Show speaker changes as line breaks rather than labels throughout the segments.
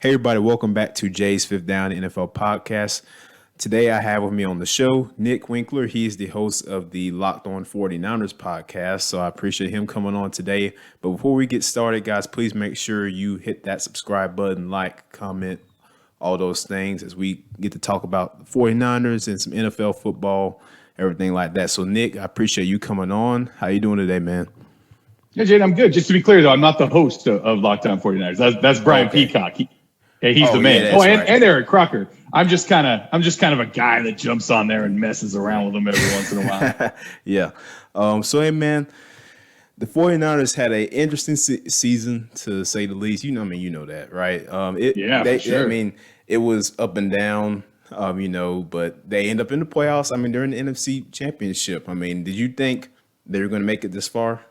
Hey, everybody, welcome back to Jay's Fifth Down NFL podcast. Today, I have with me on the show Nick Winkler. He's the host of the Locked On 49ers podcast, so I appreciate him coming on today. But before we get started, guys, please make sure you hit that subscribe button, like, comment, all those things as we get to talk about the 49ers and some NFL football, everything like that. So, Nick, I appreciate you coming on. How you doing today, man?
Yeah, Jade, I'm good. Just to be clear, though, I'm not the host of Locked On 49ers. That's Brian Peacock. He's the man.
Yeah,
and Eric Crocker. I'm just kind of a guy that jumps on there and messes around with them every once in a while.
Yeah. Hey, man, the 49ers had an interesting season, to say the least. You know that, right?
For sure.
I mean, it was up and down, but they end up in the playoffs. I mean, they're in the NFC Championship. I mean, did you think they were going to make it this far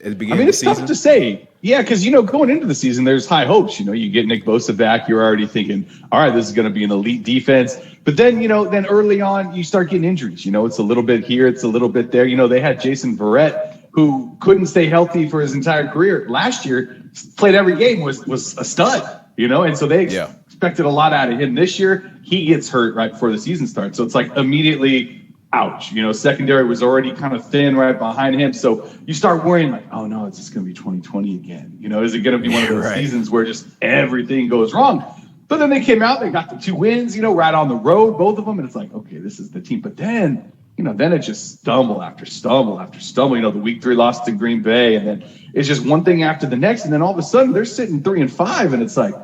at the beginning of the season?
It's tough to say. Yeah, because, going into the season, there's high hopes. You get Nick Bosa back. You're already thinking, all right, this is going to be an elite defense. But then, then early on, you start getting injuries. It's a little bit here. It's a little bit there. They had Jason Verrett, who couldn't stay healthy for his entire career. Last year, played every game, was a stud, and so they expected a lot out of him. This year, he gets hurt right before the season starts. So it's like immediately, ouch. Secondary was already kind of thin right behind him. So you start worrying like, oh no, it's just going to be 2020 again. Is it going to be one of those seasons where just everything goes wrong? But then they came out, they got the 2 wins, right on the road, both of them. And it's like, okay, this is the team. But then, then it just stumble after stumble after stumble. The week 3 loss to Green Bay. And then it's just one thing after the next. And then all of a sudden they're sitting 3-5. And it's like,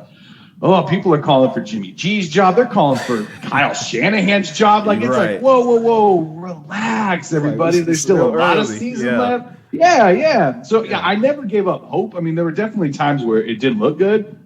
oh, people are calling for Jimmy G's job. They're calling for Kyle Shanahan's job. Like, it's like, whoa, relax, everybody. There's still a lot of season left. Yeah. So, I never gave up hope. I mean, there were definitely times where it didn't look good.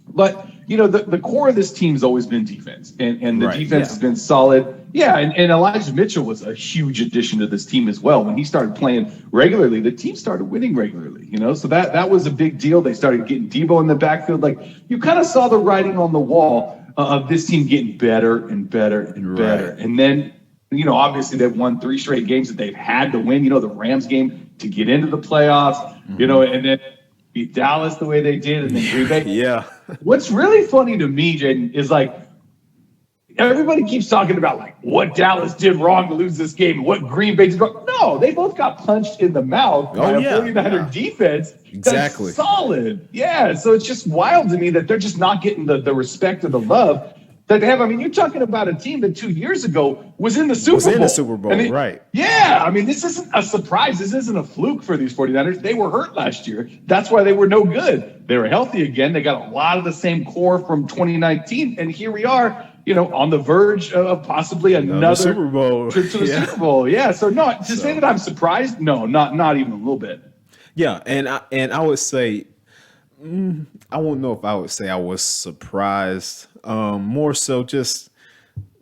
But, the core of this team's always been defense. And the defense has been solid. Yeah, and Elijah Mitchell was a huge addition to this team as well. When he started playing regularly, the team started winning regularly, So that was a big deal. They started getting Debo in the backfield. Like, you kind of saw the writing on the wall of this team getting better and better and better. And then, obviously they've won 3 straight games that they've had to win, the Rams game to get into the playoffs, and then beat Dallas the way they did, and then Green Bay.
Yeah.
What's really funny to me, Jaden, is like, everybody keeps talking about like what Dallas did wrong to lose this game, what Green Bay did wrong. No, they both got punched in the mouth by a 49er defense.
Exactly.
That's solid. Yeah. So it's just wild to me that they're just not getting the respect or the love that they have. I mean, you're talking about a team that 2 years ago was in the Super Bowl.
Right.
Yeah. I mean, this isn't a surprise. This isn't a fluke for these 49ers. They were hurt last year. That's why they were no good. They were healthy again. They got a lot of the same core from 2019. And here we are, on the verge of possibly another
Super Bowl
trip to the Super Bowl. Yeah. So say that I'm surprised. No, not even a little bit.
Yeah. And I would say, I won't know if I would say I was surprised. More so just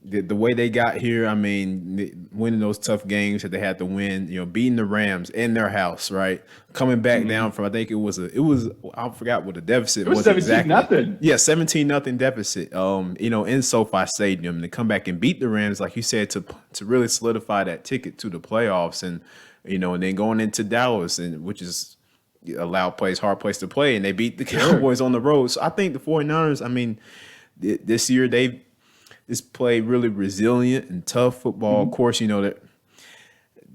the way they got here. I mean, winning those tough games that they had to win, beating the Rams in their house, right? Coming back down from, I think it was I forgot what the deficit was.
It was 17-0.
Yeah, 17-0 deficit. In SoFi Stadium, to come back and beat the Rams, like you said, to really solidify that ticket to the playoffs, and and then going into Dallas, and which is a loud place, hard place to play, and they beat the Cowboys on the road. So I think the 49ers, I mean, this year they've just played really resilient and tough football. Of course, that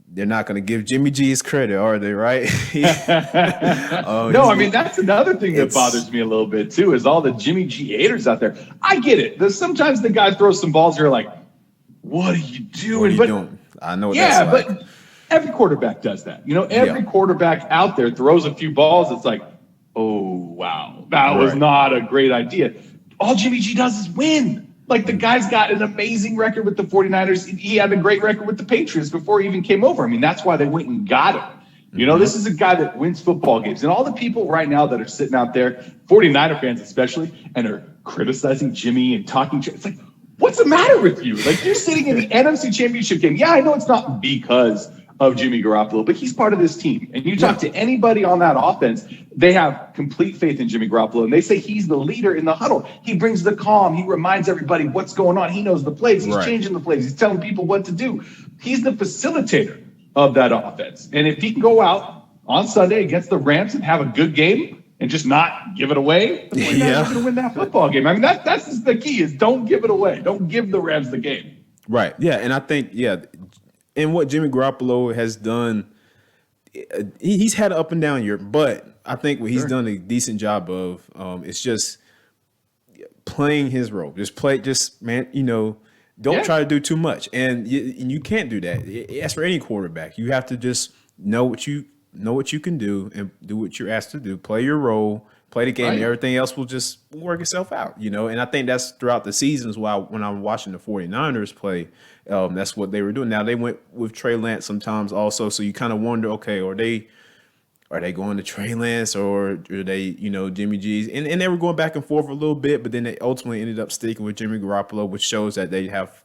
they're not going to give Jimmy G his credit, are they? Right?
No, I mean, that's another thing that bothers me a little bit too, is all the Jimmy G haters out there. I get it. Sometimes the guy throws some balls, you're like, what are you doing?
What are you doing? I know what that's like.
But every quarterback does that. Every quarterback out there throws a few balls. It's like, oh, wow, that was not a great idea. All Jimmy G does is win. Like, the guy's got an amazing record with the 49ers. He had a great record with the Patriots before he even came over. I mean, that's why they went and got him. This is a guy that wins football games. And all the people right now that are sitting out there, 49er fans especially, and are criticizing Jimmy and talking, it's like, what's the matter with you? Like, you're sitting in the NFC Championship game. Yeah, I know it's not because of Jimmy Garoppolo, but he's part of this team. And you talk to anybody on that offense, they have complete faith in Jimmy Garoppolo, and they say he's the leader in the huddle. He brings the calm. He reminds everybody what's going on. He knows the plays. He's changing the plays. He's telling people what to do. He's the facilitator of that offense. And if he can go out on Sunday against the Rams and have a good game, and just not give it away, the 49ers are going to win that football game. I mean, that's the key is don't give it away. Don't give the Rams the game.
Right. Yeah. And I think, and what Jimmy Garoppolo has done, he's had an up and down year, but I think what he's done a decent job of is just playing his role. Don't try to do too much. And you can't do that. As for any quarterback, you have to just know what you can do and do what you're asked to do. Play your role, play the game, and everything else will just work itself out, And I think that's throughout the seasons when I'm watching the 49ers play, that's what they were doing. Now, they went with Trey Lance sometimes also, so you kind of wonder, okay, are they going to Trey Lance or are they, Jimmy G's? And they were going back and forth a little bit, but then they ultimately ended up sticking with Jimmy Garoppolo, which shows that they have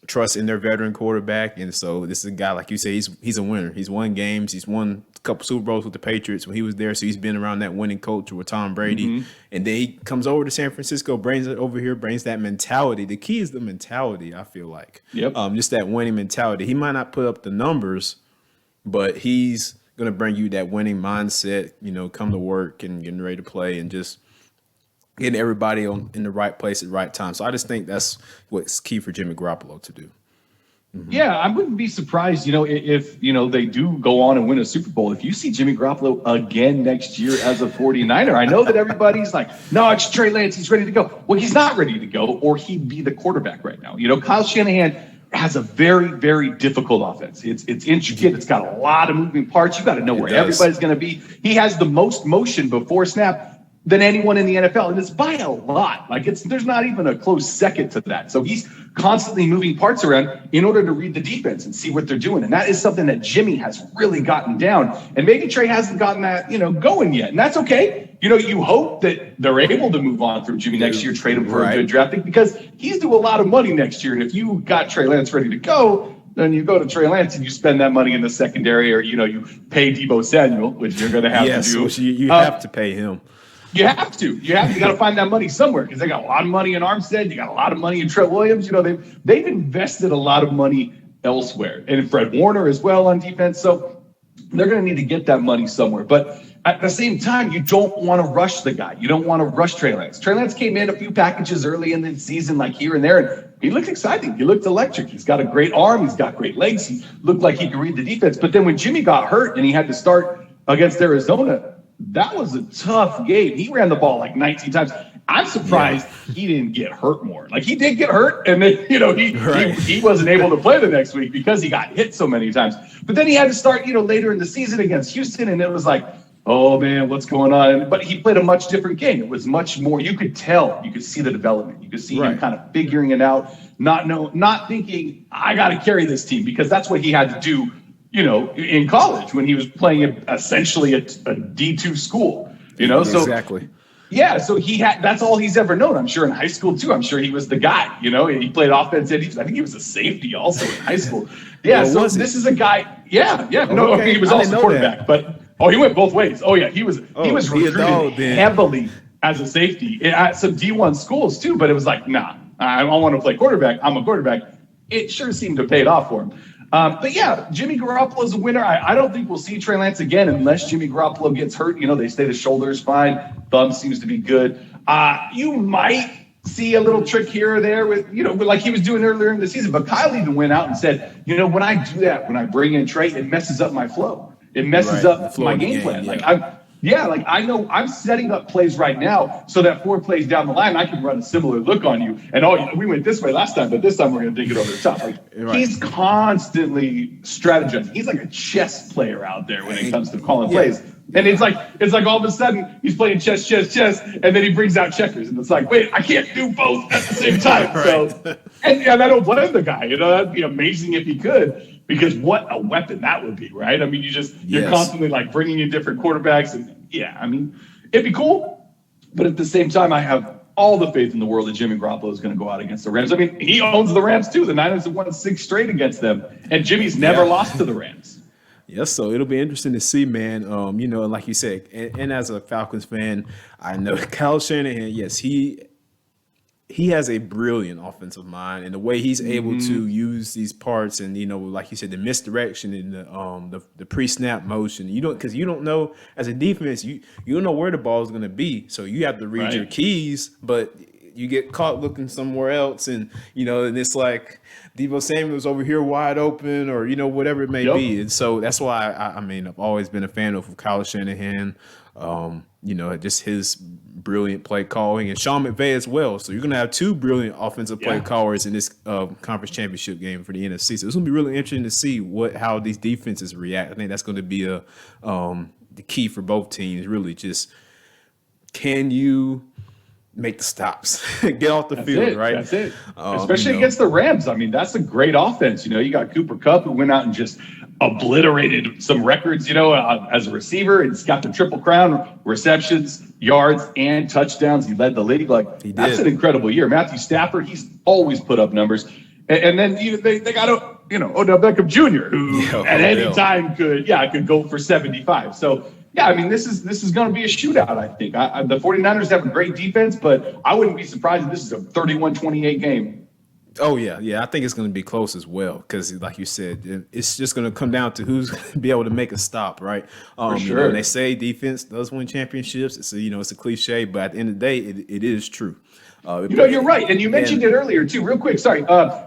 trust in their veteran quarterback. And so this is a guy, like you say, he's a winner. He's won games. He's won a couple Super Bowls with the Patriots when he was there. So he's been around that winning culture with Tom Brady. Mm-hmm. And then he comes over to San Francisco, brings it over here, brings that mentality. The key is the mentality, I feel like.
Yep.
Just that winning mentality. He might not put up the numbers, but he's going to bring you that winning mindset, come to work and getting ready to play and just getting everybody in the right place at the right time. So I just think that's what's key for Jimmy Garoppolo to do.
Mm-hmm. Yeah, I wouldn't be surprised, if, they do go on and win a Super Bowl. If you see Jimmy Garoppolo again next year as a 49er, I know that everybody's like, no, it's Trey Lance. He's ready to go. Well, he's not ready to go, or he'd be the quarterback right now. Kyle Shanahan has a very, very difficult offense. It's intricate. It's got a lot of moving parts. You got to know where everybody's going to be. He has the most motion before snap than anyone in the NFL, and it's by a lot. There's not even a close second to that. So he's constantly moving parts around in order to read the defense and see what they're doing. And that is something that Jimmy has really gotten down. And maybe Trey hasn't gotten that, going yet. And that's okay. You hope that they're able to move on from Jimmy next year, trade him for a good draft pick, because he's due a lot of money next year. And if you got Trey Lance ready to go, then you go to Trey Lance and you spend that money in the secondary, or, you pay Deebo Samuel, which you're going to have to do.
Yes, you have to pay him.
You have to. You got to find that money somewhere, because they got a lot of money in Armstead. You got a lot of money in Trent Williams. They've invested a lot of money elsewhere, and Fred Warner as well on defense. So they're going to need to get that money somewhere. But at the same time, you don't want to rush the guy. You don't want to rush Trey Lance. Trey Lance came in a few packages early in the season, like here and there, and he looked exciting. He looked electric. He's got a great arm. He's got great legs. He looked like he could read the defense. But then when Jimmy got hurt and he had to start against Arizona, that was a tough game. He ran the ball like 19 times. I'm surprised he didn't get hurt more. He did get hurt, and then he wasn't able to play the next week because he got hit so many times. But then he had to start later in the season against Houston, and it was like, oh man, what's going on? But he played a much different game. It was much more. You could tell. You could see the development. You could see him kind of figuring it out, not thinking I got to carry this team, because that's what he had to do. In college when he was playing essentially a D2 school, so
exactly.
Yeah. So that's all he's ever known. I'm sure in high school too. I'm sure he was the guy, he played offense. I think he was a safety also in high school. Yeah. So this is a guy. Yeah. Yeah. No, okay. He was also quarterback, but he went both ways. Oh yeah. He was recruited heavily as a safety at some D1 schools too, but it was like, nah, I don't want to play quarterback. I'm a quarterback. It sure seemed to pay it off for him. But yeah, Jimmy Garoppolo's a winner. I don't think we'll see Trey Lance again unless Jimmy Garoppolo gets hurt. They say the shoulder is fine. Thumb seems to be good. You might see a little trick here or there with, like he was doing earlier in the season. But Kyle even went out and said, when I do that, when I bring in Trey, it messes up my flow. It messes up my game plan. I know I'm setting up plays right now so that 4 plays down the line, I can run a similar look on you. And we went this way last time, but this time we're going to dig it over the top. He's constantly strategizing. He's like a chess player out there when it comes to calling plays. And it's like all of a sudden he's playing chess, and then he brings out checkers, and it's like, wait, I can't do both at the same time. So, and I don't blame the guy. That'd be amazing if he could, because what a weapon that would be, right? I mean, you're constantly bringing in different quarterbacks, and it'd be cool. But at the same time, I have all the faith in the world that Jimmy Garoppolo is going to go out against the Rams. I mean, he owns the Rams too. The Niners have won 6 straight against them, and Jimmy's never lost to the Rams.
Yes, so it'll be interesting to see, man. Like you said, and as a Falcons fan, I know Kyle Shanahan, yes, he he has a brilliant offensive mind, and the way he's able to use these parts, and like you said, the misdirection and the pre-snap motion. Because you don't know, as a defense, you don't know where the ball is going to be, so you have to read your keys, but you get caught looking somewhere else, and and it's like Deebo Samuel's over here wide open, or whatever it may be. And so that's why I've always been a fan of Kyle Shanahan. Just his brilliant play calling, and Sean McVay as well. So you're going to have two brilliant offensive play callers in this conference championship game for the NFC. So it's going to be really interesting to see how these defenses react. I think that's going to be the key for both teams. Really, just can you make the stops, get off the field, right?
That's it. Especially against the Rams. I mean, that's a great offense. You got Cooper Kupp, who went out and just obliterated some records, as a receiver. It's got the Triple Crown: receptions, yards, and touchdowns. He led the league. That's an incredible year. Matthew Stafford, he's always put up numbers. And then they got Odell Beckham Jr., who at any time could go for 75. So this is going to be a shootout, I think. The 49ers have a great defense, but I wouldn't be surprised if this is a 31-28 game.
Oh, yeah. I think it's going to be close as well because, like you said, it's just going to come down to who's going to be able to make a stop, right?
For sure.
And they say defense does win championships. It's a cliche, but at the end of the day, it is true.
You're right. And you mentioned it earlier, too. Real quick, sorry.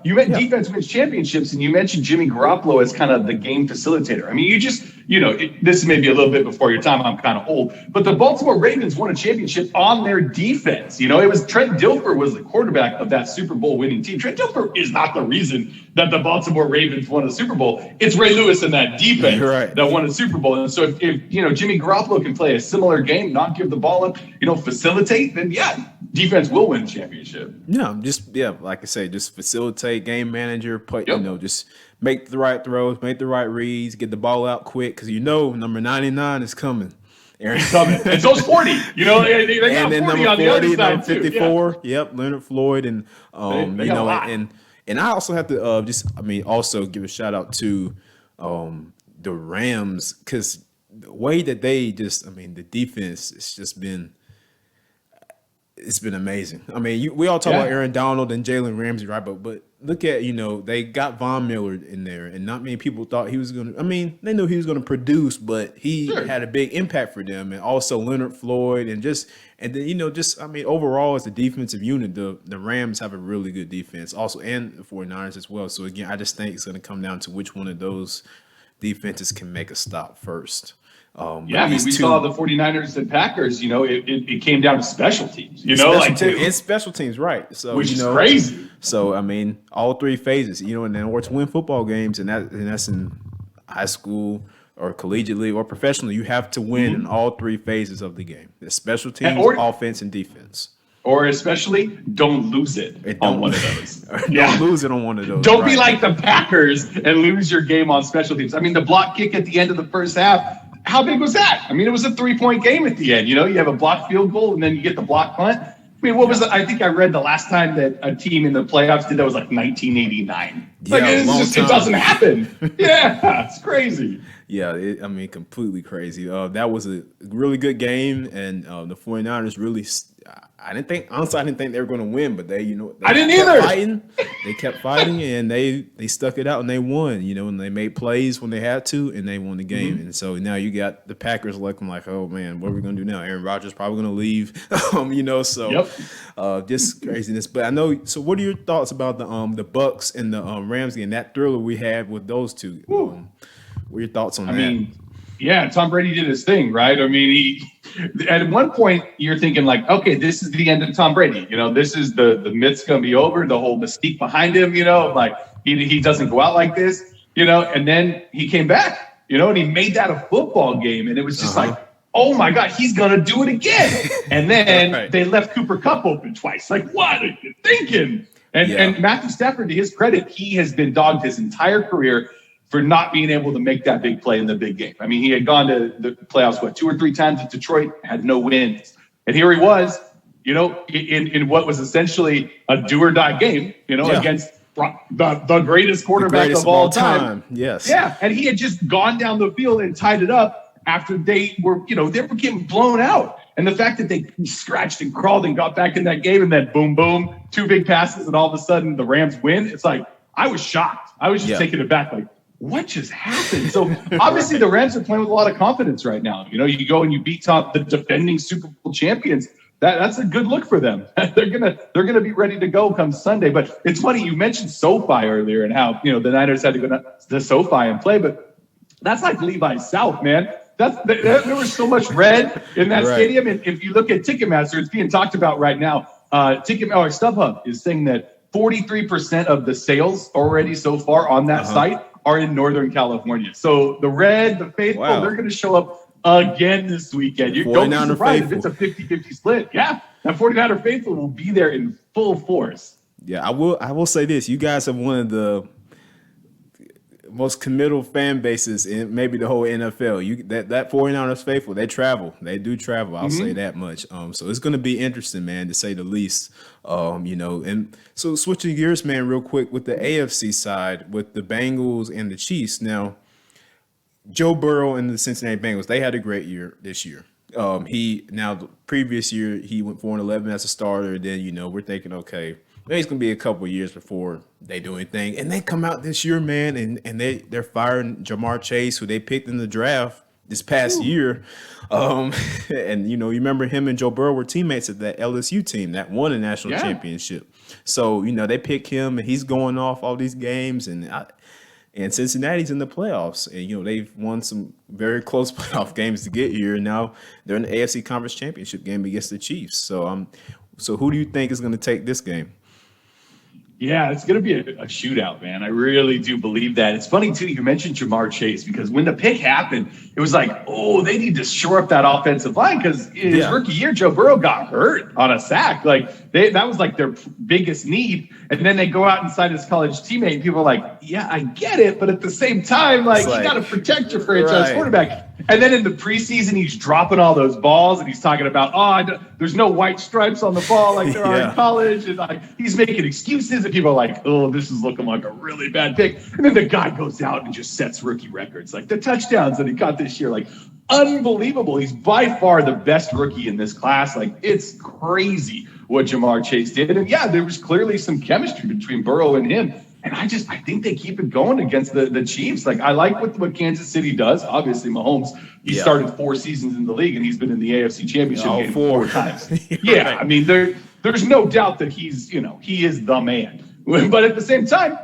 You meant defense wins championships, and you mentioned Jimmy Garoppolo as kind of the game facilitator. I mean, you just, this may be a little bit before your time. I'm kind of old. But the Baltimore Ravens won a championship on their defense. It was Trent Dilfer was the quarterback of that Super Bowl winning team. Trent Dilfer is not the reason that the Baltimore Ravens won a Super Bowl. It's Ray Lewis and that defense that won a Super Bowl. And so if Jimmy Garoppolo can play a similar game, not give the ball up, facilitate, then defense will win championship.
No, like I say, just facilitate, game manager, play, just make the right throws, make the right reads, get the ball out quick because number 99 is coming.
He's coming. And so's 40. They got
and then
40
number
on the
40,
other side
number 54.
too.
Yep, Leonard Floyd, and
they got a lot.
and I also have to also give a shout out to the Rams because the way that they the defense it's just been. It's been amazing. We all talk about Aaron Donald and Jalen Ramsey, right? But look at, they got Von Miller in there, and not many people thought he was going to. They knew he was going to produce, but he had a big impact for them, and also Leonard Floyd, and then overall as a defensive unit, the Rams have a really good defense, also, and the 49ers as well. So again, I just think it's going to come down to which one of those defenses can make a stop first.
We saw the 49ers and Packers, it came down to special teams,
and special teams, right. So,
which is crazy.
So, all three phases, and in order to win football games, and that's in high school or collegiately or professionally, you have to win in all three phases of the game. The special teams, offense, and defense.
Or especially, don't lose it on one of those.
Don't lose it on one of those.
Don't be like the Packers and lose your game on special teams. The block kick at the end of the first half, how big was that? It was a 3-point game at the end. You have a blocked field goal and then you get the block punt. What was I think I read the last time that a team in the playoffs did that was 1989. It doesn't happen. It's crazy.
Yeah, completely crazy. That was a really good game, and the 49ers really. I didn't think they were going to win, but they
I didn't either.
They kept fighting, and they stuck it out, and they won. And they made plays when they had to, and they won the game. And so now you got the Packers looking like, oh man, what are we going to do now? Aaron Rodgers probably going to leave. Just craziness. But I know. So, what are your thoughts about the Bucks and the Rams and that thriller we had with those two? What are your thoughts on that?
Tom Brady did his thing, right? He at one point you're thinking okay, this is the end of Tom Brady. This is the myth's gonna be over, the whole mystique behind him. He doesn't go out like this. And then he came back. And he made that a football game, and it was just oh my God, he's gonna do it again. And then they left Cooper Kupp open twice. What are you thinking? And Matthew Stafford, to his credit, he has been dogged his entire career for not being able to make that big play in the big game. He had gone to the playoffs, 2 or 3 times at Detroit, had no wins. And here he was, in what was essentially a do or die game, against the greatest quarterback of all time.
Yes.
Yeah. And he had just gone down the field and tied it up after they were getting blown out. And the fact that they scratched and crawled and got back in that game, and then boom, boom, 2 big passes, and all of a sudden the Rams win. It's like, I was shocked. I was just taken aback, like, what just happened? So obviously the Rams are playing with a lot of confidence right now. You know, you go and you beat the defending Super Bowl champions. That's a good look for them. They're gonna be ready to go come Sunday. But it's funny, you mentioned SoFi earlier and how, you know, the Niners had to go to SoFi and play, but that's like Levi's South, man. There was so much red in that stadium. And if you look at Ticketmaster, it's being talked about right now. StubHub is saying that 43% of the sales already so far on that site are in Northern California. So the red, the faithful, they're going to show up again this weekend. You don't be surprised if it's a 50-50 split. Yeah, that 49er faithful will be there in full force.
Yeah, I will say this. You guys have one of the most committal fan bases in maybe the whole NFL. That 49ers faithful, they travel. They do travel. I'll say that much. So it's going to be interesting, man, to say the least. You know, and so switching gears, man, real quick with the AFC side with the Bengals and the Chiefs. Now, Joe Burrow and the Cincinnati Bengals, they had a great year this year. The previous year he went 4-11 as a starter. Then, you know, we're thinking, okay, maybe it's gonna be a couple of years before they do anything. And they come out this year, man, and they're firing Jamar Chase, who they picked in the draft this past year. And you know, you remember him and Joe Burrow were teammates at that LSU team that won a national championship. So, you know, they pick him and he's going off all these games, and Cincinnati's in the playoffs. And, you know, they've won some very close playoff games to get here. And now they're in the AFC Conference Championship game against the Chiefs. So who do you think is going to take this game?
Yeah, it's going to be a shootout, man. I really do believe that. It's funny, too, you mentioned Jamar Chase, because when the pick happened, it was like, oh, they need to shore up that offensive line, because in his rookie year, Joe Burrow got hurt on a sack. Like, that was like their biggest need. And then they go out inside his college teammate, and people are like, yeah, I get it. But at the same time, like you got to protect your franchise quarterback. And then in the preseason, he's dropping all those balls, and he's talking about, there's no white stripes on the ball like there are in college. And like he's making excuses, and people are like, oh, this is looking like a really bad pick. And then the guy goes out and just sets rookie records, like the touchdowns that he got this year, like unbelievable. He's by far the best rookie in this class. Like, it's crazy what Jamar Chase did. And yeah, there was clearly some chemistry between Burrow and him. And I think they keep it going against the Chiefs. Like, I like what Kansas City does. Obviously, Mahomes, he started 4 seasons in the league, and he's been in the AFC Championship game 4 times. Yeah, I mean, there's no doubt that he is the man. But at the same time,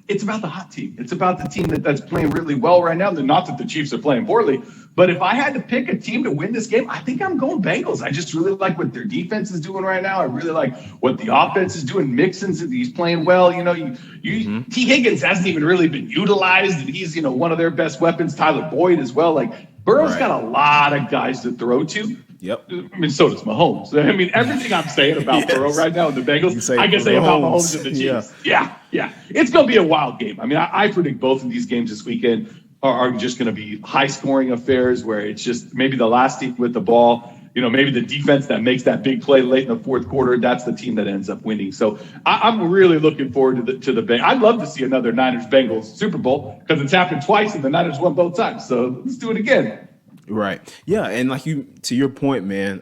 it's about the hot team. It's about the team that's playing really well right now. Not that the Chiefs are playing poorly, but if I had to pick a team to win this game, I think I'm going Bengals. I just really like what their defense is doing right now. I really like what the offense is doing. Mixon's, he's playing well. You know, T. Higgins hasn't even really been utilized, and he's, one of their best weapons. Tyler Boyd as well. Like, Burrow's got a lot of guys to throw to.
Yep.
I mean, so does Mahomes. I mean, everything I'm saying about Burrow right now in the Bengals, I can say about Mahomes and the Chiefs. Yeah. It's going to be a wild game. I mean, I predict both of these games this weekend are just going to be high-scoring affairs where it's just maybe the last team with the ball, maybe the defense that makes that big play late in the fourth quarter, that's the team that ends up winning. So I'm really looking forward to the Bengals. I'd love to see another Niners-Bengals Super Bowl because it's happened twice and the Niners won both times. So let's do it again.
Right. Yeah. And like to your point, man,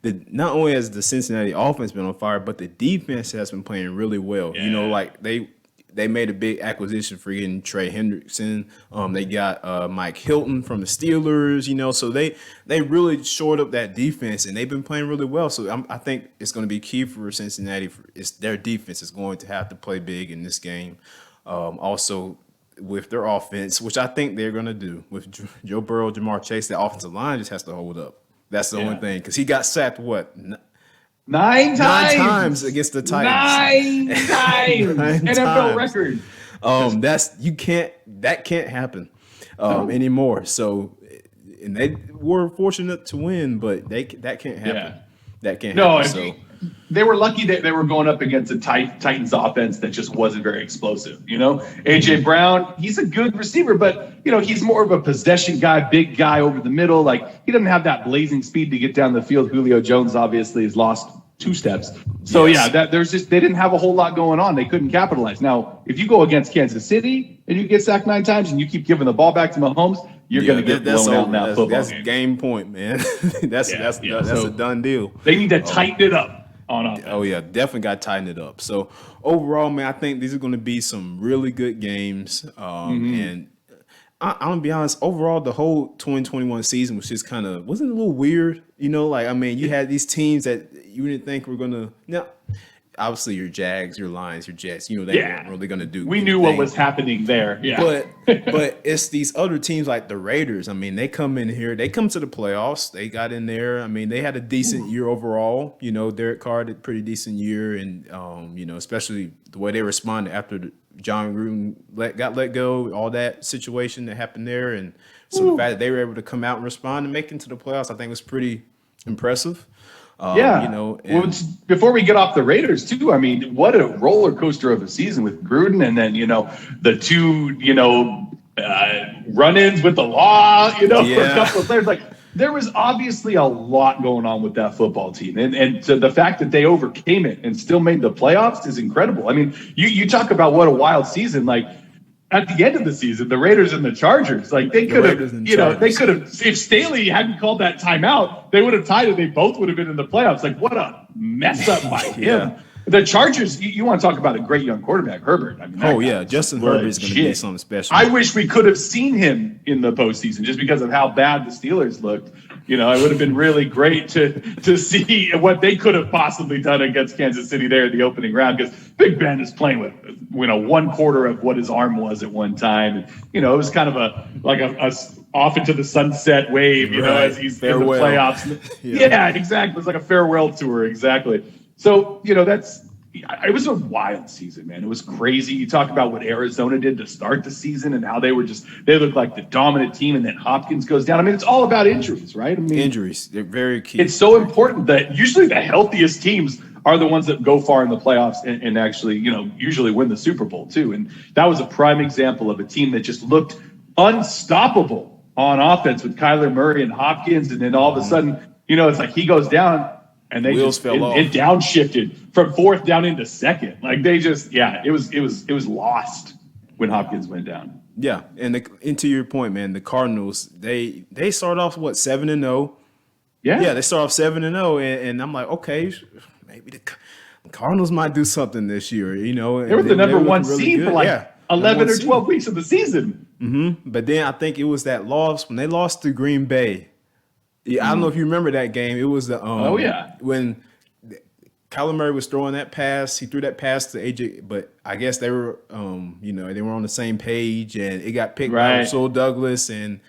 not only has the Cincinnati offense been on fire, but the defense has been playing really well.
Yeah.
Like they made a big acquisition for getting Trey Hendrickson. They got Mike Hilton from the Steelers, so they really shored up that defense, and they've been playing really well. So I think it's going to be key for Cincinnati. Their defense is going to have to play big in this game. Also, with their offense, which I think they're going to do with Joe Burrow, Jamar Chase, the offensive line just has to hold up. That's the only thing, because he got sacked, what?
9
times against the Titans.
9 times. NFL record.
That can't happen anymore. So, and they were fortunate to win, but that can't happen.
Yeah.
That can't happen.
They were lucky that they were going up against a Titans offense that just wasn't very explosive. A.J. Brown, he's a good receiver, but, he's more of a possession guy, big guy over the middle. Like, he doesn't have that blazing speed to get down the field. Julio Jones obviously has lost 2 steps. So, they didn't have a whole lot going on. They couldn't capitalize. Now, if you go against Kansas City and you get sacked 9 times and you keep giving the ball back to Mahomes, you're going to get blown out in that football
that's
game.
game point, man. that's a done deal.
They need to tighten it up on offense.
Oh yeah, definitely got to tighten it up. So overall, man, I think these are going to be some really good games. And I'm gonna be honest. Overall, the whole 2021 season was just wasn't it a little weird. Like I mean, you had these teams that you didn't think were gonna. Now, obviously, your Jags, your Lions, your Jets. They weren't really gonna do.
We knew what was happening there. Yeah,
but it's these other teams like the Raiders. I mean, they come in here. They come to the playoffs. They got in there. I mean, they had a decent year overall. Derek Carr did a pretty decent year, and especially the way they responded after John Gruden got let go, all that situation that happened there. And so the fact that they were able to come out and respond and make it to the playoffs, I think was pretty impressive.
Before we get off the Raiders too, I mean, what a roller coaster of a season with Gruden, and then, the two, run-ins with the law, for a couple of players. Like, there was obviously a lot going on with that football team. And so the fact that they overcame it and still made the playoffs is incredible. I mean, you talk about what a wild season. Like, at the end of the season, the Raiders and the Chargers, like they could have, if Staley hadn't called that timeout, they would have tied it. They both would have been in the playoffs. Like, what a mess up by him. The Chargers, you want to talk about a great young quarterback, Herbert. I mean,
Justin Herbert is going to be something special.
I wish we could have seen him in the postseason just because of how bad the Steelers looked. It would have been really great to see what they could have possibly done against Kansas City there in the opening round, because Big Ben is playing with, 1/4 of what his arm was at one time. And, it was kind of a off into the sunset wave, as he's farewell. In the playoffs. Yeah, exactly. It's like a farewell tour. Exactly. So, it was a wild season, man. It was crazy. You talk about what Arizona did to start the season and how they looked like the dominant team, and then Hopkins goes down. I mean, it's all about injuries, right? I mean,
injuries, they're very key.
It's so important that usually the healthiest teams are the ones that go far in the playoffs and actually, usually win the Super Bowl too. And that was a prime example of a team that just looked unstoppable on offense with Kyler Murray and Hopkins. And then all of a sudden, it's like he goes down, and they
Wheels fell off.
It downshifted from fourth down into second. Like it was lost when Hopkins went down.
Yeah, and to your point, man, the Cardinals, they start off 7-0. Yeah, they start off 7-0, and I'm like, okay, maybe the Cardinals might do something this year. They
were the number one seed for 11 or 12 weeks of the season.
Mm-hmm. But then I think it was that loss when they lost to Green Bay. Yeah, I don't know if you remember that game. It was the when Kyler Murray was throwing that pass. He threw that pass to AJ, but I guess they were they were on the same page, and it got picked by Rasul Douglas, and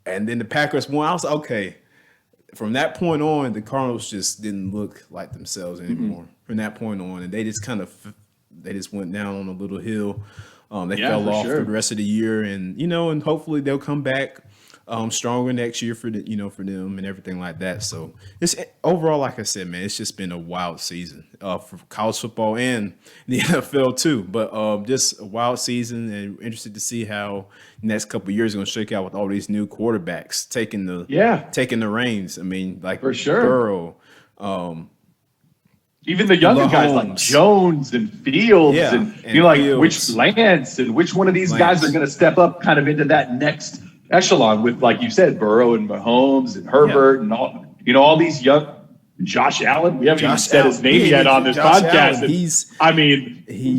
then the Packers won. I was like, okay. From that point on, the Cardinals just didn't look like themselves anymore. From that point on, and they just went down on a little hill. They fell off for the rest of the year, and and hopefully they'll come back stronger next year for them and everything like that. So it's overall, like I said, man, it's just been a wild season for college football and the NFL too. But just a wild season, and interested to see how the next couple of years are going to shake out with all these new quarterbacks taking the reins. I mean, like
for sure,
Burrow.
Even the younger guys like Jones and Fields, and Fields. Which Lance and which one of these guys are going to step up kind of into that next echelon with, like you said, Burrow and Mahomes and Herbert and all these young Josh Allen. We haven't even said his name yet on this podcast.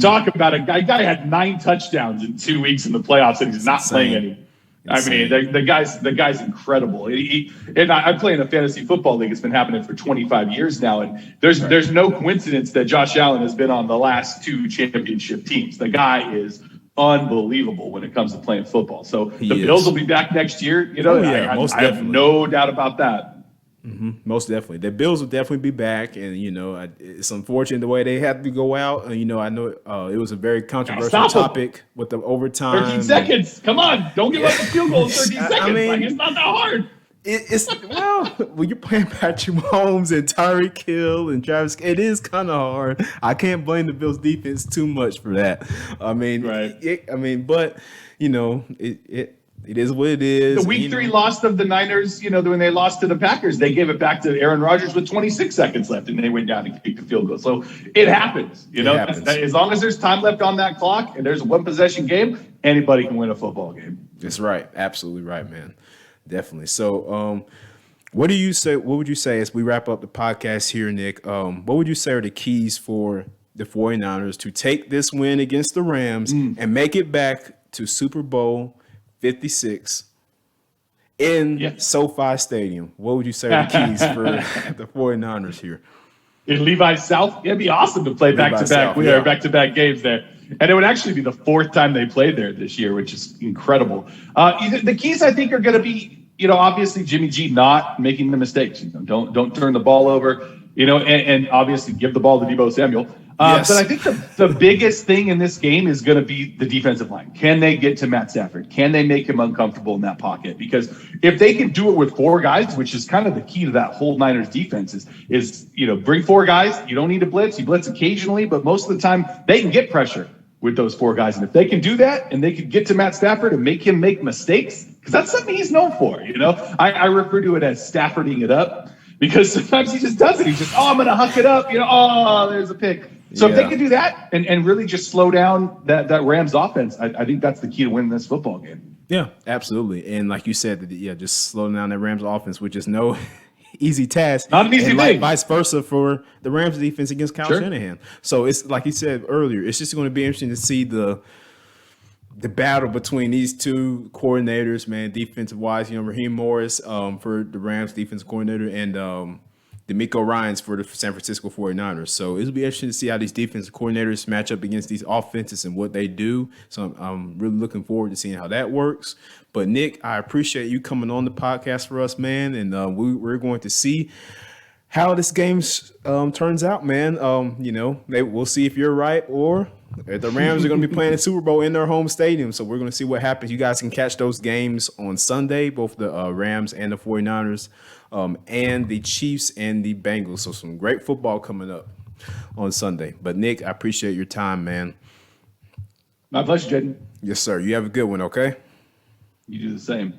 Talk about a guy had 9 touchdowns in 2 weeks in the playoffs, and he's not playing any. Insane. I mean, the guy's incredible. I play in a fantasy football league. It's been happening for 25 years now, and there's no coincidence that Josh Allen has been on the last 2 championship teams. The guy is unbelievable when it comes to playing football. So Bills will be back next year. I have no doubt about that.
Mm-hmm. Most definitely. The Bills will definitely be back, and it's unfortunate the way they have to go out. I know it was a very controversial topic with the overtime.
13 seconds. Come on, don't give up a field goal in 13 seconds. I mean, it's not that hard.
When you're playing Patrick Mahomes and Tyreek Hill and Travis, it is kind of hard. I can't blame the Bills defense too much for that. I mean, but it is what it is.
The week 3 loss of the Niners, when they lost to the Packers, they gave it back to Aaron Rodgers with 26 seconds left, and they went down and kicked the field goal. So it happens. It happens. As long as there's time left on that clock and there's a 1-possession game, anybody can win a football game.
That's right. Absolutely right, man. Definitely. So, what do you say? What would you say as we wrap up the podcast here, Nick? What would you say are the keys for the 49ers to take this win against the Rams and make it back to Super Bowl 56 in SoFi Stadium? What would you say are the keys for the 49ers here?
In Levi's South, it'd be awesome to play back-to-back games there. And it would actually be the fourth time they played there this year, which is incredible. The keys, I think, are going to be, obviously Jimmy G not making the mistakes. Don't turn the ball over, and obviously give the ball to Deebo Samuel. But I think the biggest thing in this game is going to be the defensive line. Can they get to Matt Stafford? Can they make him uncomfortable in that pocket? Because if they can do it with four guys, which is kind of the key to that whole Niners defense is bring four guys. You don't need to blitz. You blitz occasionally, but most of the time they can get pressure with those four guys. And if they can do that and they can get to Matt Stafford and make him make mistakes, because that's something he's known for, I refer to it as Staffording it up, because sometimes he just does it. He's just, I'm going to huck it up. There's a pick. So if they can do that and really just slow down that Rams offense, I think that's the key to winning this football game.
Yeah, absolutely. And like you said, just slowing down that Rams offense, which is no easy task.
Not an easy thing.
Vice versa for the Rams defense against Kyle Shanahan. So it's like you said earlier, it's just going to be interesting to see the battle between these two coordinators, man, defensive wise. Raheem Morris for the Rams defensive coordinator and D'Amico Ryans for the San Francisco 49ers. So it'll be interesting to see how these defensive coordinators match up against these offenses and what they do. So I'm really looking forward to seeing how that works. But Nick, I appreciate you coming on the podcast for us, man. And we're going to see how this game turns out, man. We'll see if you're right or if the Rams are going to be playing the Super Bowl in their home stadium. So we're going to see what happens. You guys can catch those games on Sunday, both the Rams and the 49ers. And the Chiefs and the Bengals. So some great football coming up on Sunday. But Nick, I appreciate your time, man.
My pleasure, Jaden.
Yes, sir. You have a good one, okay?
You do the same.